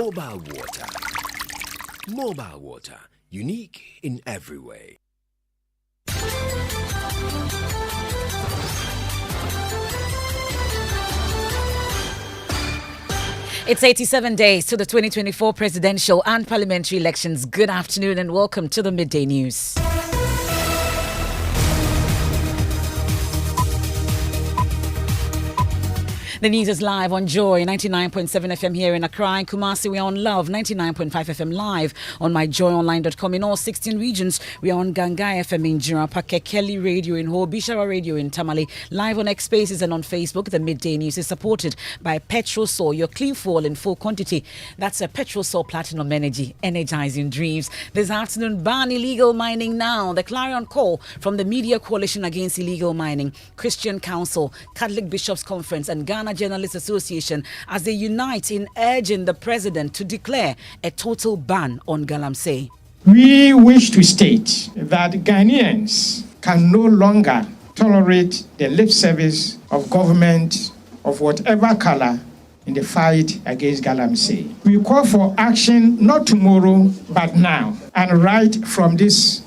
Mobile water. Mobile water, unique in every way. It's 87 days to the 2024 presidential and parliamentary elections. Good afternoon and welcome to the Midday News. The news is live on Joy 99.7 FM here in Accra and Kumasi. We are on Love 99.5 FM live on myjoyonline.com in all 16 regions. We are on Gangai FM in Jirapa, Kekeli Radio in Ho, Bishara Radio in Tamale, live on X Spaces and on Facebook. The Midday News is supported by Petrol Sol, your clean fuel in full quantity. That's a Petrol Sol Platinum Energy, energizing dreams. This afternoon, ban illegal mining now. The clarion call from the Media Coalition Against Illegal Mining, Christian Council, Catholic Bishops Conference and Ghana Journalists Association as they unite in urging the president to declare a total ban on galamsey. We wish to state that Ghanaians can no longer tolerate the lip service of government of whatever color in the fight against galamsey. We call for action not tomorrow but now, and right from this.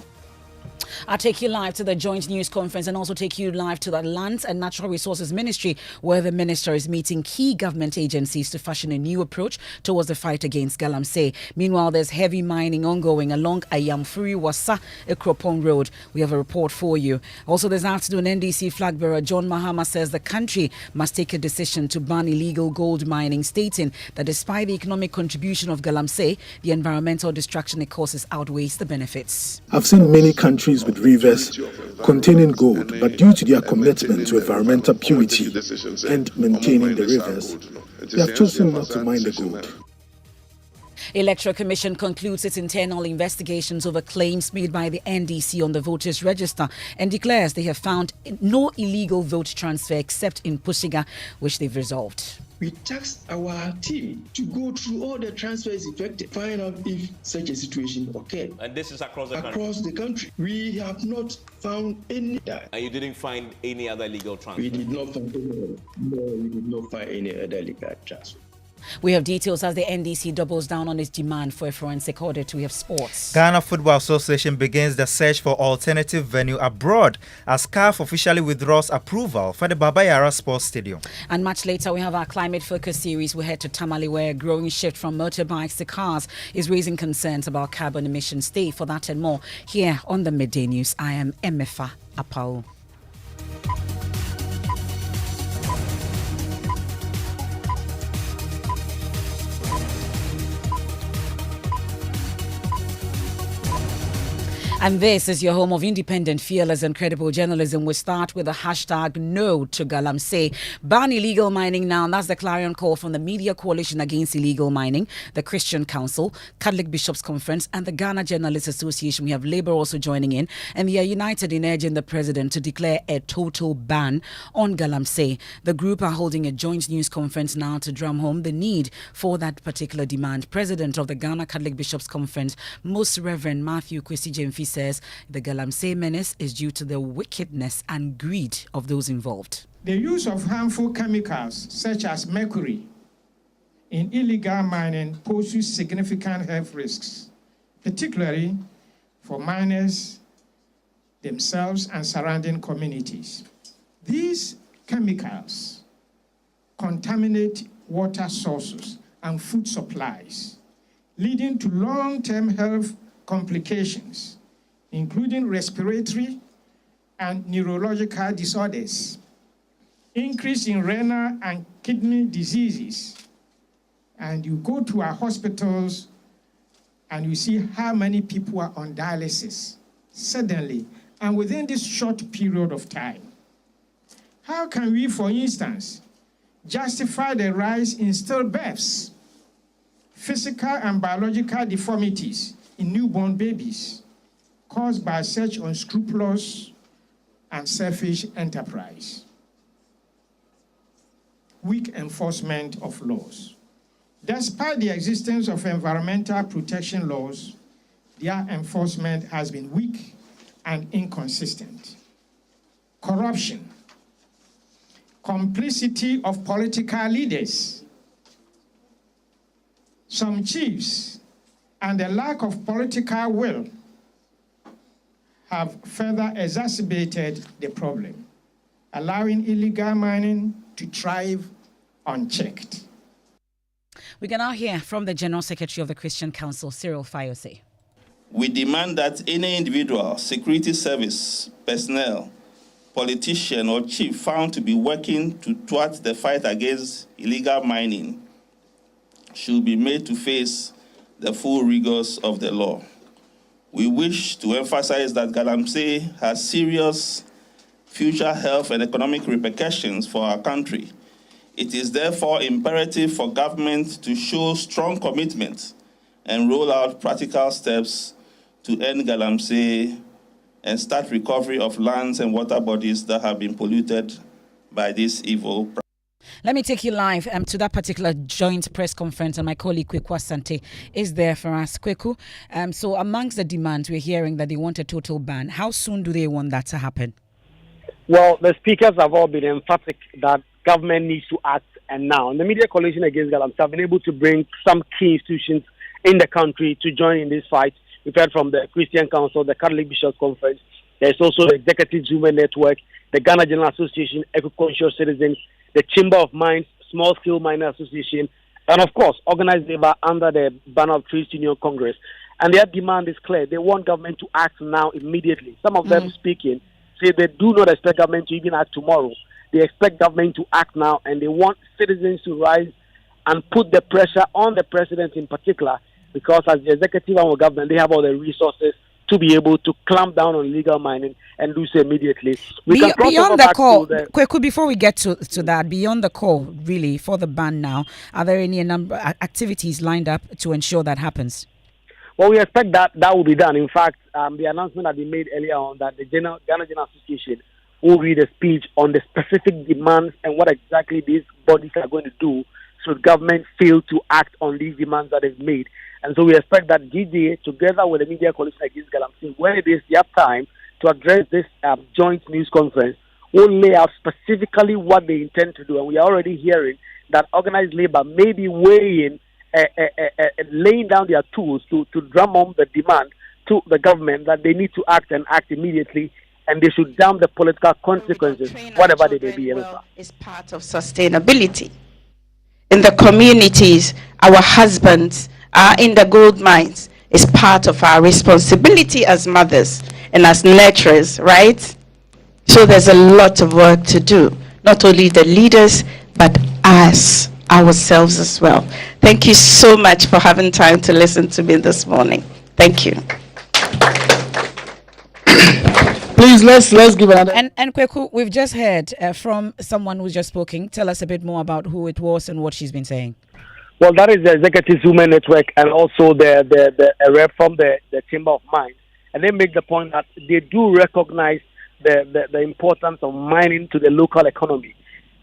I'll take you live to the joint news conference and also take you live to the Lands and Natural Resources Ministry, where the minister is meeting key government agencies to fashion a new approach towards the fight against galamsey. Meanwhile, there's heavy mining ongoing along Ayamfuri Wasa Ekropon Road. We have a report for you. Also this afternoon, NDC flag bearer John Mahama says the country must take a decision to ban illegal gold mining, stating that despite the economic contribution of galamsey, the environmental destruction it causes outweighs the benefits. I've seen many countries with rivers containing gold, but due to their commitment to environmental purity and maintaining the rivers, they have chosen not to mine the gold. Electoral Commission concludes its internal investigations over claims made by the NDC on the voters' register and declares they have found no illegal vote transfer except in Pushiga, which they've resolved. We tasked our team to go through all the transfers effected, find out if such a situation occurred. And this is across the country? Across the country. We have not found any. And you didn't find any other legal transfer? We did not find any other legal transfer. We have details as the NDC doubles down on its demand for a forensic audit. We have sports. Ghana Football Association begins the search for alternative venue abroad as CAF officially withdraws approval for the Baba Yara Sports Stadium. And much later, we have our climate focus series. We head to Tamale, where a growing shift from motorbikes to cars is raising concerns about carbon emissions. Stay for that and more here on the Midday News. I am Emefa Apawu. And this is your home of independent, fearless and credible journalism. We start with the hashtag no to galamsey. Ban illegal mining now. That's the clarion call from the Media Coalition Against Illegal Mining, the Christian Council, Catholic Bishops Conference and the Ghana Journalists Association. We have Labour also joining in, and they are united in urging the president to declare a total ban on galamsey. The group are holding a joint news conference now to drum home the need for that particular demand. President of the Ghana Catholic Bishops Conference, Most Reverend Matthew Kwesi Jemfi, says the galamsey menace is due to the wickedness and greed of those involved. The use of harmful chemicals such as mercury in illegal mining poses significant health risks, particularly for miners themselves and surrounding communities. These chemicals contaminate water sources and food supplies, leading to long-term health complications, including respiratory and neurological disorders, increase in renal and kidney diseases. And you go to our hospitals and you see how many people are on dialysis suddenly and within this short period of time. How can we, for instance, justify the rise in stillbirths, physical and biological deformities in newborn babies caused by such unscrupulous and selfish enterprise? Weak enforcement of laws. Despite the existence of environmental protection laws, their enforcement has been weak and inconsistent. Corruption. Complicity of political leaders. some chiefs and the lack of political will have further exacerbated the problem, allowing illegal mining to thrive unchecked. We can now hear from the General Secretary of the Christian Council, Cyril Fayose. We demand that any individual, security service personnel, politician or chief found to be working towards the fight against illegal mining should be made to face the full rigors of the law. We wish to emphasize that Galamsey has serious future health and economic repercussions for our country. It is therefore imperative for government to show strong commitment and roll out practical steps to end Galamsey and start recovery of lands and water bodies that have been polluted by this evil practice. Let me take you live to that particular joint press conference, and my colleague Kweku Asante is there for us. Kweku, so amongst the demands, we're hearing that they want a total ban. How soon do they want that to happen? Well, the speakers have all been emphatic that government needs to act, and now. And the Media Coalition Against Galamsey have been able to bring some key institutions in the country to join in this fight. We've heard from the Christian Council, the Catholic Bishops Conference. There's also the Executive Women Network, the Ghana General Association, Eco-Conscious Citizens, the Chamber of Mines, Small Scale Miner Association, and of course, organized labor under the banner of Trade Union Congress. And their demand is clear. They want government to act now immediately. Some of them speaking say they do not expect government to even act tomorrow. They expect government to act now, and they want citizens to rise and put the pressure on the president in particular, because as the executive arm of government, they have all the resources to be able to clamp down on illegal mining and do so immediately. Beyond the call, Kweku, before we get to that, beyond the call, really, for the ban now, are there any number activities lined up to ensure that happens? Well, we expect that will be done. In fact, the announcement had been made earlier on that the Ghana General Association will read a speech on the specific demands and what exactly these bodies are going to do should government fail to act on these demands that is made. And so we expect that GDA, together with the Media Coalition Against Galamsey, when it is their time to address this joint news conference, will lay out specifically what they intend to do. And we are already hearing that organized labor may be weighing, laying down their tools to drum home the demand to the government that they need to act and act immediately, and they should damn the political consequences, whatever they may be. Is part of sustainability. In the communities, our husbands are in the gold mines. Is part of our responsibility as mothers and as nurturers, right? So there's a lot of work to do, not only the leaders, but us, ourselves as well. Thank you so much for having time to listen to me this morning. Thank you. Please, let's give another. And Kweku, we've just heard from someone who's just spoken. Tell us a bit more about who it was and what she's been saying. Well, that is the Executive Women Network and also the rep from the Chamber of Mines. And they make the point that they do recognize the importance of mining to the local economy.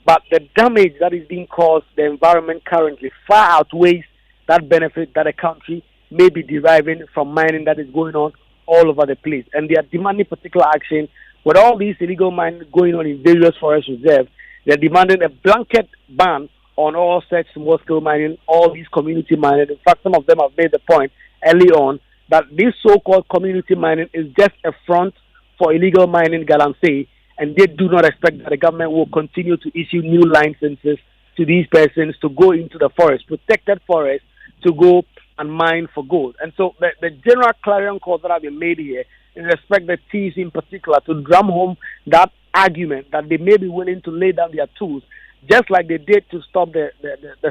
But the damage that is being caused the environment currently far outweighs that benefit that a country may be deriving from mining that is going on all over the place. And they are demanding particular action. With all these illegal mining going on in various forest reserves, they are demanding a blanket ban on all such small-scale mining, all these community mining. In fact, some of them have made the point early on that this so-called community mining is just a front for illegal mining in Galamsey, and they do not expect that the government will continue to issue new licenses to these persons to go into the forest, protected forest, to go and mine for gold. And so the general clarion calls that have been made here in respect the thieves in particular to drum home that argument that they may be willing to lay down their tools, just like they did to stop the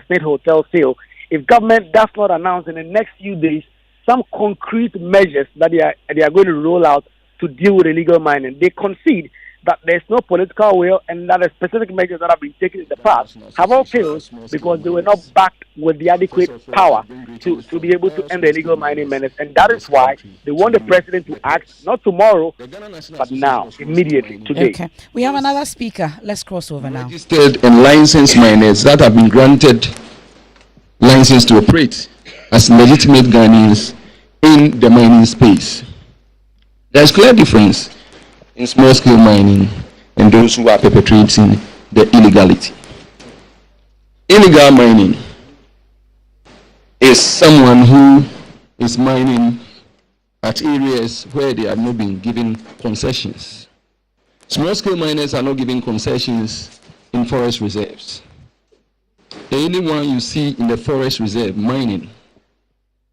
state hotel sale. If government does not announce in the next few days some concrete measures that they are going to roll out to deal with illegal mining, they concede that there's no political will and that the specific measures that have been taken in the past have all failed because they were not backed with the adequate power to be able to end the illegal mining menace. And that is why they want the president to act, not tomorrow, but now, immediately, today. Okay. We have another speaker. Let's cross over now. Registered and licensed miners that have been granted license to operate as legitimate Ghanaians in the mining space. There's clear difference in small-scale mining and those who are perpetrating the illegality. Illegal mining is someone who is mining at areas where they have not been given concessions. Small-scale miners are not given concessions in forest reserves. Anyone you see in the forest reserve mining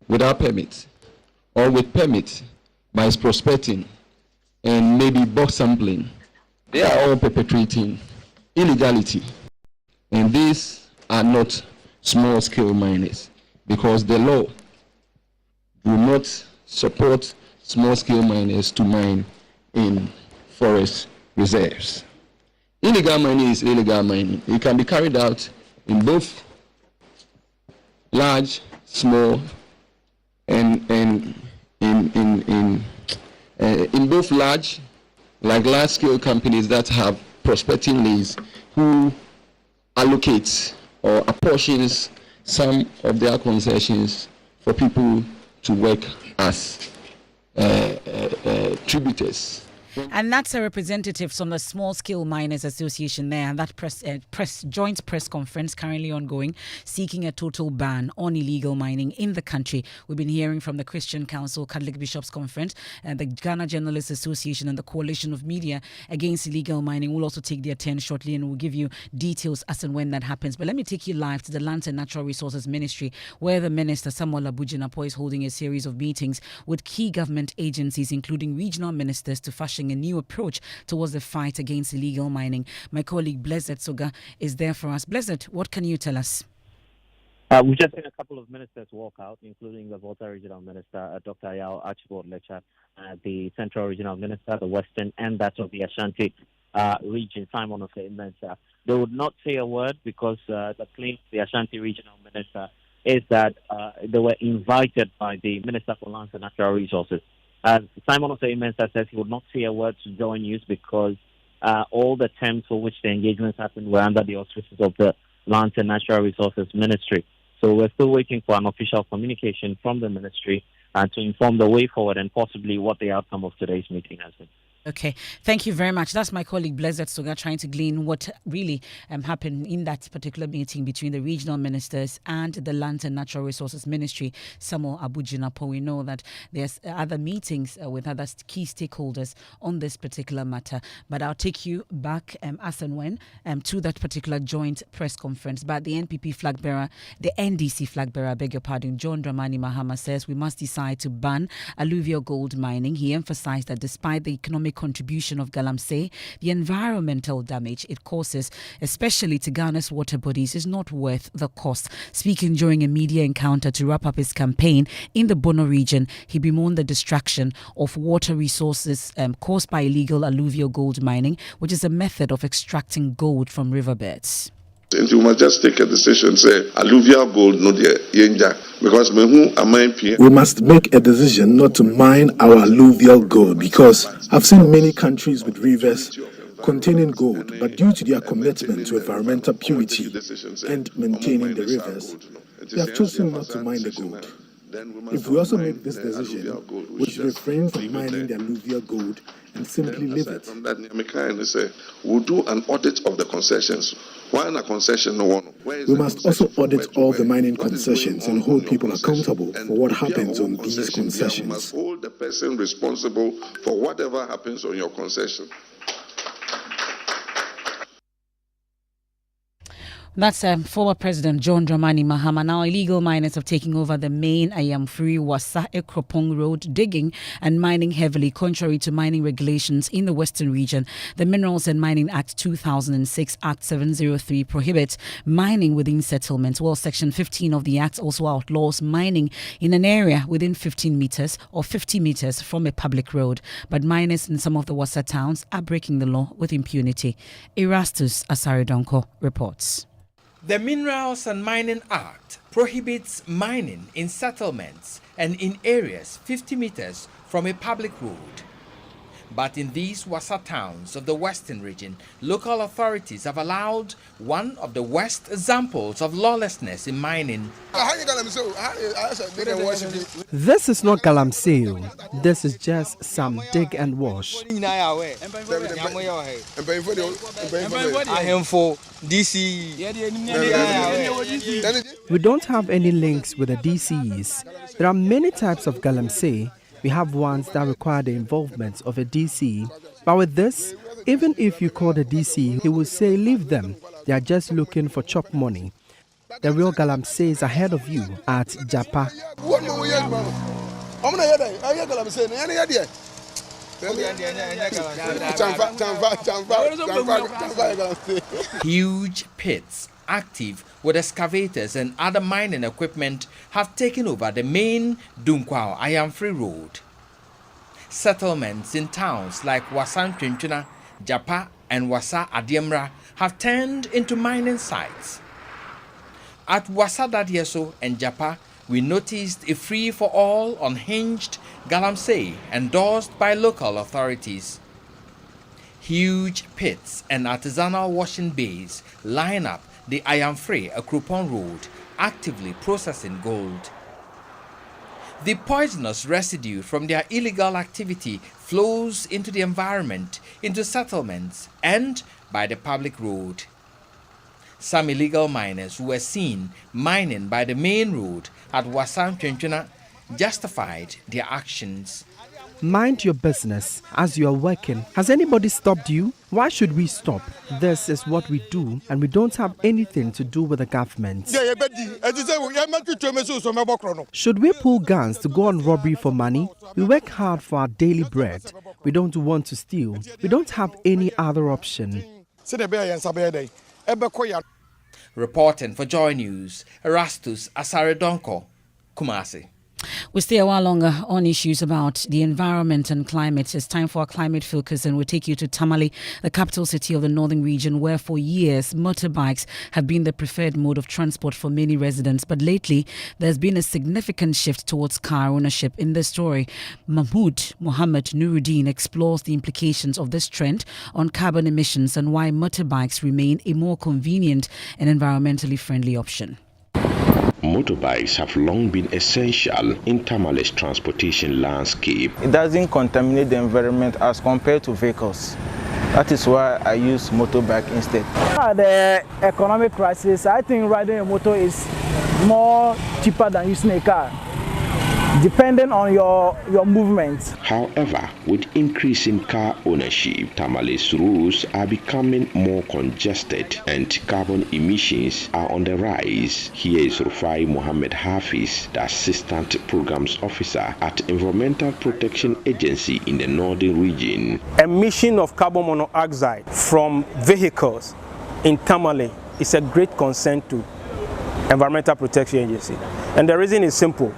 without permit or with permit by prospecting and maybe box sampling, they are all perpetrating illegality. And these are not small-scale miners because the law do not support small-scale miners to mine in forest reserves. Illegal mining is illegal mining. It can be carried out in both large, small, and in both large, like large-scale companies that have prospecting leases who allocates or apportions some of their concessions for people to work as tributers. And that's a representative from the Small Scale Miners Association there, and that joint press conference currently ongoing, seeking a total ban on illegal mining in the country. We've been hearing from the Christian Council, Catholic Bishops Conference, and the Ghana Journalists Association, and the Coalition of Media Against Illegal Mining. We'll also take their turn shortly, and we'll give you details as and when that happens. But let me take you live to the Lands and Natural Resources Ministry, where the Minister Samuel Abujinapo is holding a series of meetings with key government agencies, including regional ministers, to fashion a new approach towards the fight against illegal mining. My colleague Blessed Soga is there for us. Blessed, what can you tell us? We've just seen a couple of ministers walk out, including the Volta Regional Minister, Dr. Yao Archibald Lecture, the Central Regional Minister, the Western, and that of the Ashanti region, Simon Osei-Mensah. They would not say a word because the claim of the Ashanti Regional Minister is that they were invited by the Minister for Lands and Natural Resources. Simon Osei-Mensah says he would not say a word to join news because all the terms for which the engagements happened were under the auspices of the Lands and Natural Resources Ministry. So we're still waiting for an official communication from the ministry to inform the way forward and possibly what the outcome of today's meeting has been. Okay, thank you very much. That's my colleague Blessed Soga trying to glean what really happened in that particular meeting between the regional ministers and the Land and Natural Resources Ministry, Samuel Abujinapo. We know that there's other meetings with other key stakeholders on this particular matter, but I'll take you back as and when to that particular joint press conference. But the NPP flag bearer, the NDC flag bearer, I beg your pardon, John Dramani Mahama, says we must decide to ban alluvial gold mining. He emphasized that despite the economic contribution of Galamsey, the environmental damage it causes, especially to Ghana's water bodies, is not worth the cost. Speaking during a media encounter to wrap up his campaign in the Bono region, he bemoaned the destruction of water resources caused by illegal alluvial gold mining, which is a method of extracting gold from riverbeds. And you must just take a decision, say, alluvial gold, no dear, because we must make a decision not to mine our alluvial gold, because I've seen many countries with rivers containing gold, but due to their commitment to environmental purity and maintaining the rivers, they have chosen not to mine the gold. If we also make this decision, we should refrain from mining the alluvial gold and simply leave it. We'll do an audit of the concessions. Why a concession? We must also audit all the mining concessions and hold people accountable for what happens on these concessions. We must hold the person responsible for whatever happens on your concession. That's former President John Dramani Mahama. Now, illegal miners have taken over the main Ayamfree Wasa Ekropong Road, digging and mining heavily, contrary to mining regulations in the Western region. The Minerals and Mining Act 2006, Act 703, prohibits mining within settlements, while Section 15 of the Act also outlaws mining in an area within 15 meters or 50 meters from a public road. But miners in some of the Wasa towns are breaking the law with impunity. Erastus Asaridonko reports. The Minerals and Mining Act prohibits mining in settlements and in areas 50 meters from a public road. But in these Wasa towns of the western region, local authorities have allowed one of the worst examples of lawlessness in mining. This is not galamsey. This is just some dig and wash. We don't have any links with the DCs. There are many types of galamsey. We have ones that require the involvement of a DC. But with this, even if you call the DC, he will say, leave them. They are just looking for chop money. The real galamsey is ahead of you at Japa. Huge pits active with excavators and other mining equipment have taken over the main Dunkwao Ayamfree Road. Settlements in towns like Wasa Ntwentwena, Japa and Wasa Adiemra have turned into mining sites. At Wasa Dadieso and Japa, we noticed a free-for-all unhinged galamsey endorsed by local authorities. Huge pits and artisanal washing bays line up the Ayamfree Akropong Road, actively processing gold. The poisonous residue from their illegal activity flows into the environment, into settlements, and by the public road. Some illegal miners who were seen mining by the main road at Wasa Ntwentwena justified their actions. Mind your business as you are working. Has anybody stopped you? Why should we stop? This is what we do, and we don't have anything to do with the government. Should we pull guns to go on robbery for money? We work hard for our daily bread. We don't want to steal. We don't have any other option. Reporting for Joy News, Erastus Asaredonko, Kumasi. We stay a while longer on issues about the environment and climate. It's time for our climate focus, and we'll take you to Tamale, the capital city of the northern region, where for years motorbikes have been the preferred mode of transport for many residents. But lately, there's been a significant shift towards car ownership. In this story, Mahmoud Mohammed Nuruddin explores the implications of this trend on carbon emissions and why motorbikes remain a more convenient and environmentally friendly option. Motorbikes have long been essential in Tamale's transportation landscape. It doesn't contaminate the environment as compared to vehicles. That is why I use motorbike instead. The economic crisis, I think riding a motor is more cheaper than using a car, depending on your movements. However, with increasing car ownership, Tamale's roads are becoming more congested and carbon emissions are on the rise. Here is Rufai Mohammed Hafiz, the Assistant Programs Officer at Environmental Protection Agency in the Northern Region. Emission of carbon monoxide from vehicles in Tamale is a great concern to Environmental Protection Agency. And the reason is simple.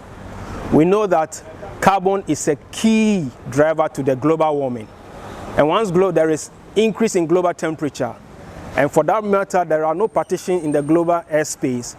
We know that carbon is a key driver to the global warming. And once there is increase in global temperature, and for that matter, there are no partition in the global airspace,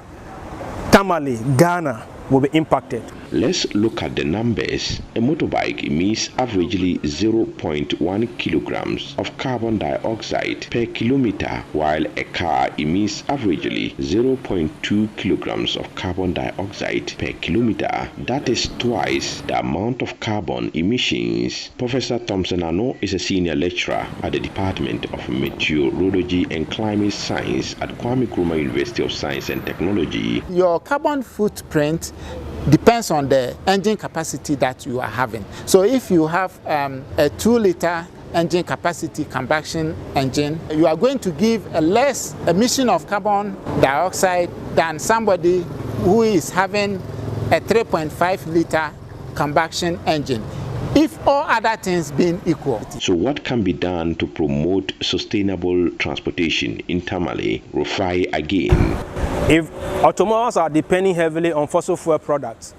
Tamale, Ghana will be impacted. Let's look at the numbers. A motorbike emits averagely 0.1 kilograms of carbon dioxide per kilometer, while a car emits averagely 0.2 kilograms of carbon dioxide per kilometer. That is twice the amount of carbon emissions. Professor Thompson Ano is a senior lecturer at the Department of Meteorology and Climate Science at Kwame Nkrumah University of Science and Technology. Your carbon footprint depends on the engine capacity that you are having. So if you have a 2-liter engine capacity combustion engine, you are going to give a less emission of carbon dioxide than somebody who is having a 3.5-liter combustion engine, if all other things being equal. So what can be done to promote sustainable transportation in Tamale? Rufai again. If automobiles are depending heavily on fossil fuel products,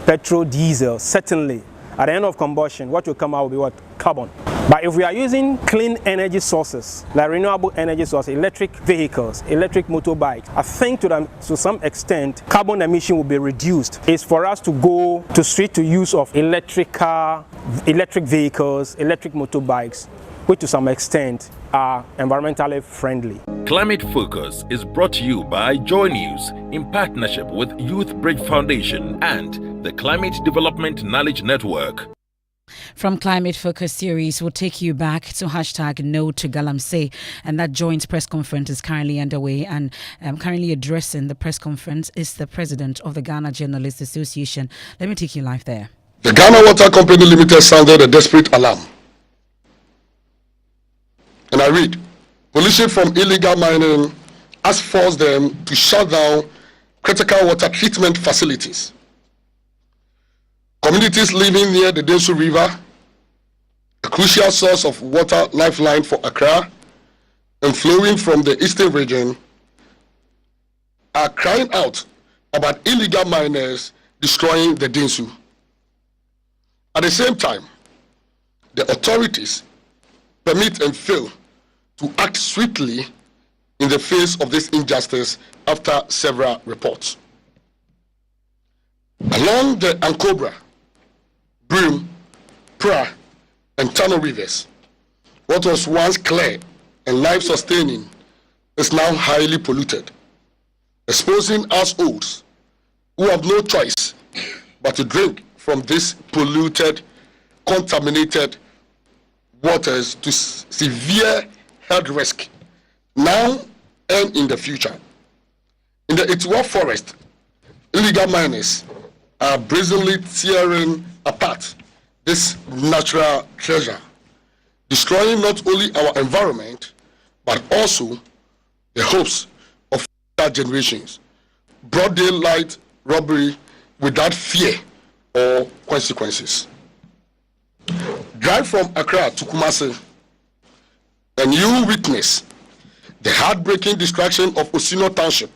petrol, diesel, certainly, at the end of combustion, what will come out will be what? Carbon. But if we are using clean energy sources, like renewable energy sources, electric vehicles, electric motorbikes, I think to some extent, carbon emission will be reduced. It's for us to go to switch to use of electric vehicles, electric motorbikes, which to some extent are environmentally friendly. Climate Focus is brought to you by Joy News in partnership with Youth Bridge Foundation and the Climate Development Knowledge Network. From Climate Focus series, we'll take you back to hashtag No to Galamsey, and that joint press conference is currently underway, and currently addressing the press conference is the president of the Ghana Journalists Association. Let me take you live there. The Ghana Water Company Limited sounded a desperate alarm. And I read, pollution from illegal mining has forced them to shut down critical water treatment facilities. Communities living near the Densu River, a crucial source of water lifeline for Accra, and flowing from the eastern region, are crying out about illegal miners destroying the Densu. At the same time, the authorities permit and fail to act swiftly in the face of this injustice after several reports. Along the Ankobra, Broom, Pra, and Tano rivers, what was once clear and life-sustaining is now highly polluted, exposing households who have no choice but to drink from this polluted, contaminated waters to severe health risk now and in the future. In the Itiwa forest, illegal miners are brazenly tearing apart this natural treasure, destroying not only our environment but also the hopes of future generations. Broad daylight robbery without fear or consequences. Drive from Accra to Kumasi, and you witness the heartbreaking destruction of Osino Township,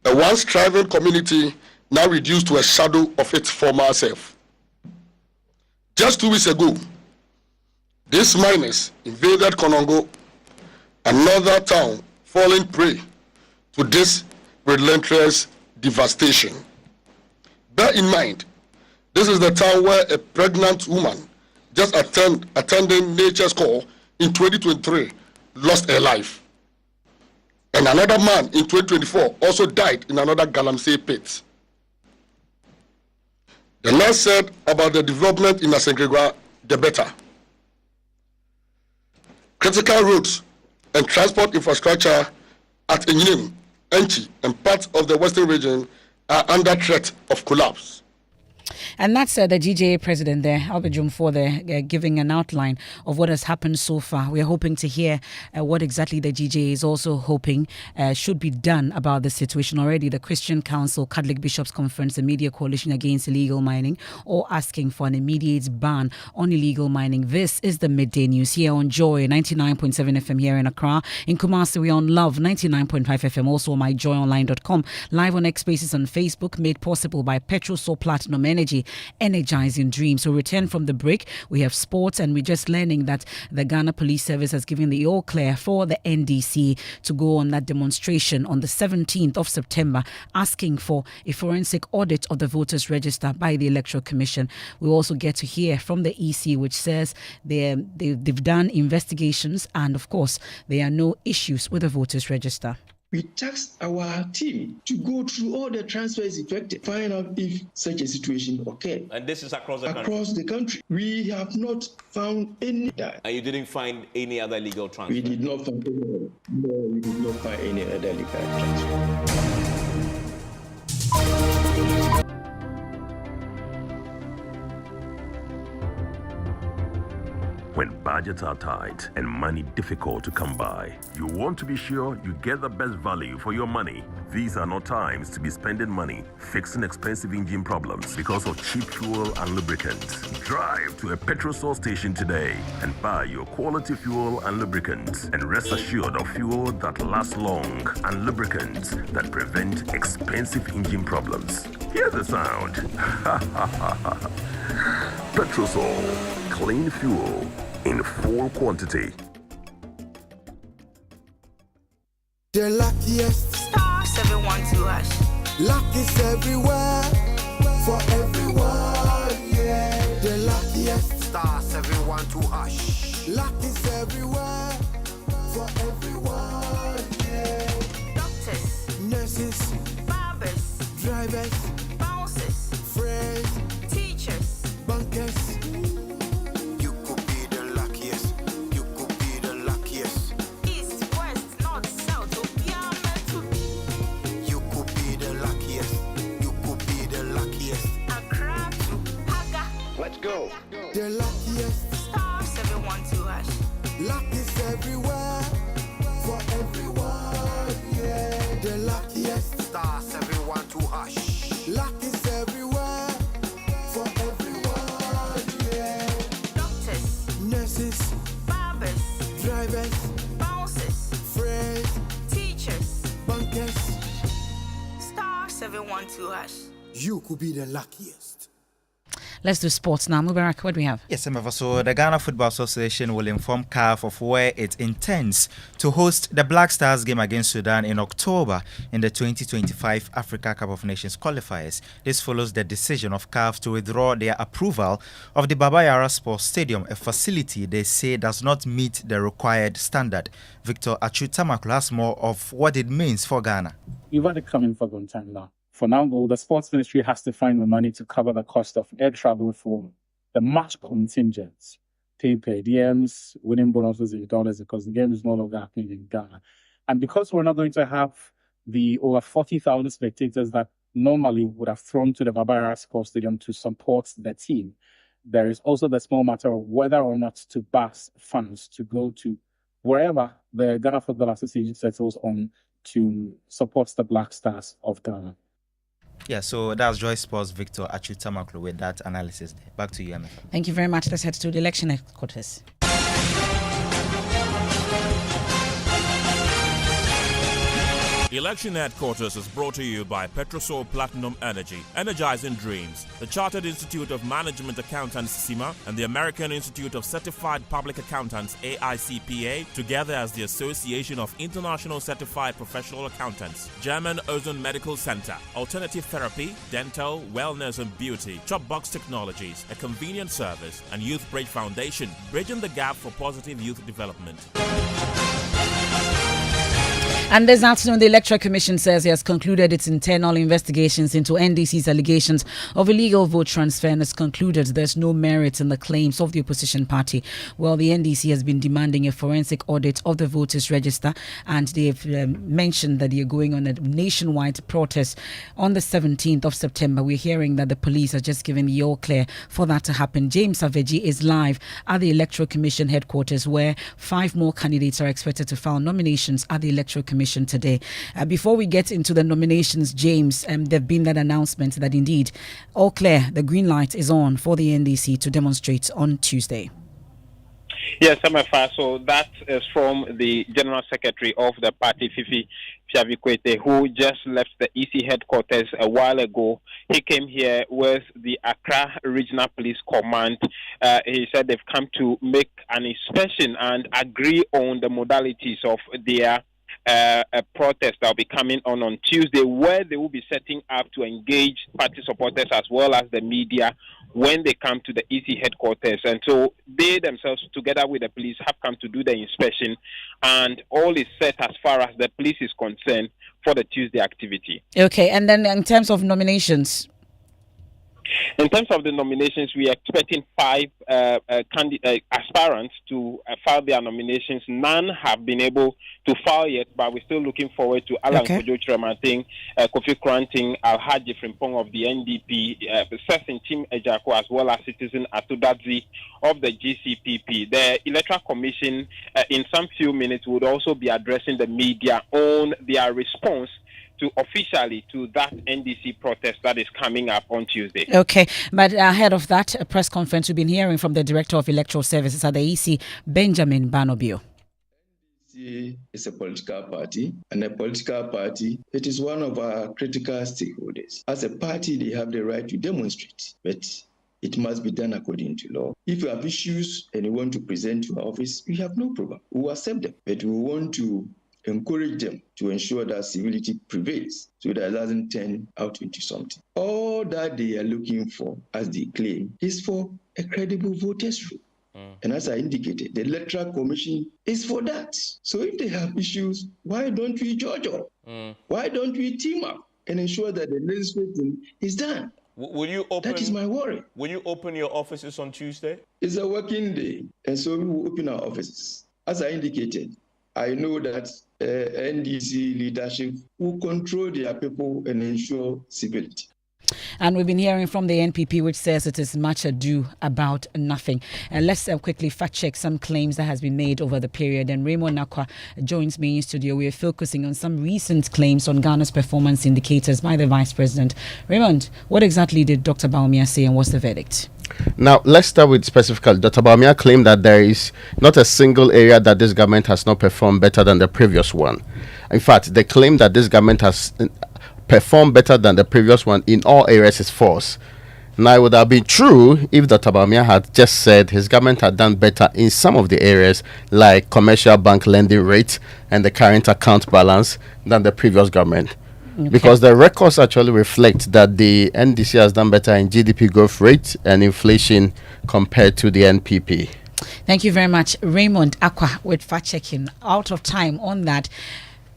a once thriving community now reduced to a shadow of its former self. Just 2 weeks ago, these miners invaded Konongo, another town falling prey to this relentless devastation. Bear in mind, this is the town where a pregnant woman just attending nature's call in 2023 lost her life. And another man in 2024 also died in another Galamsey pit. The less said about the development in Asenkrigwa, the better. Critical roads and transport infrastructure at Enyim, Enchi, and parts of the western region are under threat of collapse. And that's the GJA president there, Albert Jumfor, there, giving an outline of what has happened so far. We are hoping to hear what exactly the GJA is also hoping should be done about the situation. Already, the Christian Council, Catholic Bishops Conference, the Media Coalition Against Illegal Mining, all asking for an immediate ban on illegal mining. This is the Midday News here on Joy 99.7 FM here in Accra. In Kumasi, we're on Love 99.5 FM, also on myjoyonline.com. Live on X Spaces on Facebook, made possible by Petrosol Platinum Energy, energizing dreams. So return from the break, we have sports, and we're just learning that the Ghana Police Service has given the all clear for the NDC to go on that demonstration on the 17th of September, asking for a forensic audit of the voters register by the Electoral Commission. We also get to hear from the EC, which says they've done investigations, and of course there are no issues with the voters register. We tasked our team to go through all the transfers effected, find out if such a situation occurred. And this is across the country? Across the country. We have not found any. And you didn't find any other legal transfer? We did not find any. No, we did not find any other legal transfer. When budgets are tight and money difficult to come by, you want to be sure you get the best value for your money. These are not times to be spending money fixing expensive engine problems because of cheap fuel and lubricants. Drive to a Petrosol station today and buy your quality fuel and lubricants, and rest assured of fuel that lasts long and lubricants that prevent expensive engine problems. Hear the sound. Petrosol, clean fuel, in full quantity. The luckiest. Star 712 hash. Luck is everywhere. For everyone, yeah. The luckiest. Star 712 hash. Luck is everywhere. For everyone, yeah. Doctors, nurses, barbers, drivers, bouncers, friends, teachers, bankers. You could be the luckiest. You could be the luckiest. East, west, north, south, you could be the luckiest. You could be the luckiest. Accra to Haga. Let's go. The luckiest. Star 712 hash. Luck is everywhere. For everyone, yeah. The luckiest. Star 712 hash. Luck is everywhere. For everyone, yeah. Doctors, nurses, barbers, drivers, bouncers, friends, teachers, bankers. Star 712 hash. You could be the luckiest. Let's do sports now. Mubarak, what do we have? Yes, Emefa. So the Ghana Football Association will inform CAF of where it intends to host the Black Stars game against Sudan in October in the 2025 Africa Cup of Nations qualifiers. This follows the decision of CAF to withdraw their approval of the Baba Yara Sports Stadium, a facility they say does not meet the required standard. Victor Achutamaklo has more of what it means for Ghana. We've had it coming for a long time now. For now, though, the sports ministry has to find the money to cover the cost of air travel reform, the match contingents, pay per diems, winning bonuses in dollars because the game is no longer happening in Ghana. And because we're not going to have the over 40,000 spectators that normally would have thrown to the Baba Yara Sports Stadium to support the team, there is also the small matter of whether or not to bus funds to go to wherever the Ghana Football Association settles on to support the Black Stars of Ghana. Yeah, so that's Joy Sports' Victor Achutamaklo with that analysis there. Back to you, Emefa. Thank you very much. Let's head to the election headquarters. Election Headquarters is brought to you by Petrosol Platinum Energy, energizing dreams, the Chartered Institute of Management Accountants (CIMA) and the American Institute of Certified Public Accountants (AICPA), together as the Association of International Certified Professional Accountants, German Ozone Medical Center, Alternative Therapy, Dental, Wellness and Beauty, Chopbox Technologies, a convenient service, and Youth Bridge Foundation, bridging the gap for positive youth development. And this afternoon, the Electoral Commission says it has concluded its internal investigations into NDC's allegations of illegal vote transfer and has concluded there's no merit in the claims of the opposition party. Well, the NDC has been demanding a forensic audit of the voters' register, and they've mentioned that they are going on a nationwide protest on the 17th of September. We're hearing that the police are just giving the all clear for that to happen. James Aveji is live at the Electoral Commission headquarters, where 5 more candidates are expected to file nominations at the Electoral Commission today. Before we get into the nominations, James, there've been that announcement that indeed all clear, the green light is on for the NDC to demonstrate on Tuesday. Yes, Emefa. So that is from the General Secretary of the party, Fifi Fiavikwete, who just left the EC headquarters a while ago. He came here with the Accra Regional Police Command. He said they've come to make an inspection and agree on the modalities of their a protest that will be coming on Tuesday, where they will be setting up to engage party supporters as well as the media when they come to the EC headquarters. And so they themselves, together with the police, have come to do the inspection, and all is set as far as the police is concerned for the Tuesday activity. Okay, and then in terms of nominations? In terms of the nominations, we are expecting 5 aspirants to file their nominations. None have been able to file yet, but we're still looking forward to Alan Kojo Chiramating, Kofi Kranting, Alhaji Frimpong of the NDP, Sessin Tim Ejako, as well as Citizen Atudadzi of the GCPP. The Electoral Commission, in some few minutes, would also be addressing the media on their response officially to that NDC protest that is coming up on Tuesday. Okay, but ahead of that, a press conference we've been hearing from the Director of Electoral Services at the EC, Benjamin Banobio. NDC is a political party, and a political party, it is one of our critical stakeholders. As a party, they have the right to demonstrate, but it must be done according to law. If you have issues and you want to present to our office, we have no problem. We will accept them, but we want to encourage them to ensure that civility prevails so that it doesn't turn out into something. All that they are looking for, as they claim, is for a credible voters' roll. And as I indicated, the Electoral Commission is for that. So if they have issues, why don't we judge up? Why don't we team up and ensure that the legislating is done? Will you open? That is my worry. Will you open your offices on Tuesday? It's a working day, and so we will open our offices. As I indicated, I know that NDC leadership will control their people and ensure civility. And we've been hearing from the NPP, which says it is much ado about nothing. And let's quickly fact check some claims that has been made over the period. And Raymond Nakwa joins me in studio. We are focusing on some recent claims on Ghana's performance indicators by the Vice President. Raymond, what exactly did Dr. Bawumia say and what's the verdict? Now, let's start with specifically. Dr. Bawumia claimed that there is not a single area that this government has not performed better than the previous one. In fact, they claim that this government has performed better than the previous one in all areas is false. Now, it would have been true if Dr. Bawumia had just said his government had done better in some of the areas like commercial bank lending rate and the current account balance than the previous government. Okay. Because the records actually reflect that the NDC has done better in GDP growth rate and inflation compared to the NPP. Thank you very much, Raymond Akwa, with fact checking. Out of time on that.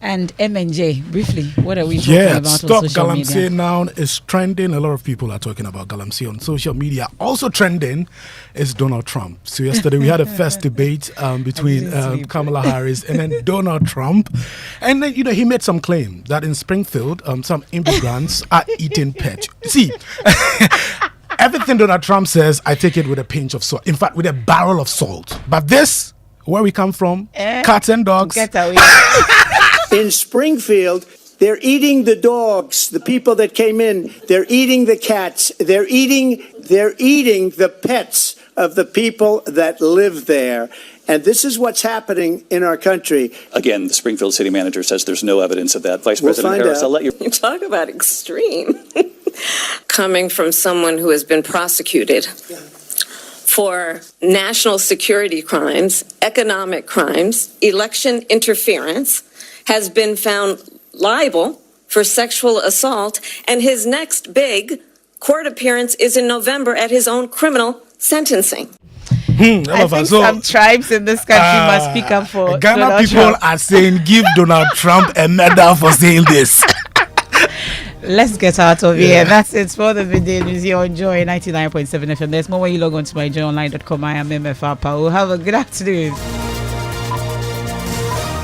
And MNJ, briefly, what are we talking about Stop on social Galamsey media? now is trending. A lot of people are talking about Galamsey on social media. Also trending is Donald Trump. So yesterday we had a first debate between Kamala Harris and then Donald Trump. And then, he made some claim that in Springfield, some immigrants are eating pets. See, everything Donald Trump says, I take it with a pinch of salt. In fact, with a barrel of salt. But this, where we come from, cats and dogs. Get away. In Springfield, they're eating the dogs, the people that came in. They're eating the cats. They're eating the pets of the people that live there. And this is what's happening in our country. Again, the Springfield city manager says there's no evidence of that. Vice President Harris, I'll let you. You talk about extreme. Coming from someone who has been prosecuted for national security crimes, economic crimes, election interference, has been found liable for sexual assault, and his next big court appearance is in November at his own criminal sentencing. I think some tribes in this country must speak up for Ghana Donald people Trump. are saying, give Donald Trump a medal for saying this. Let's get out of here. That's it for the Midday News here on Joy 99.7 FM. There's more when you log on to myjoyonline.com. I am Emefa Apawu. Have a good afternoon.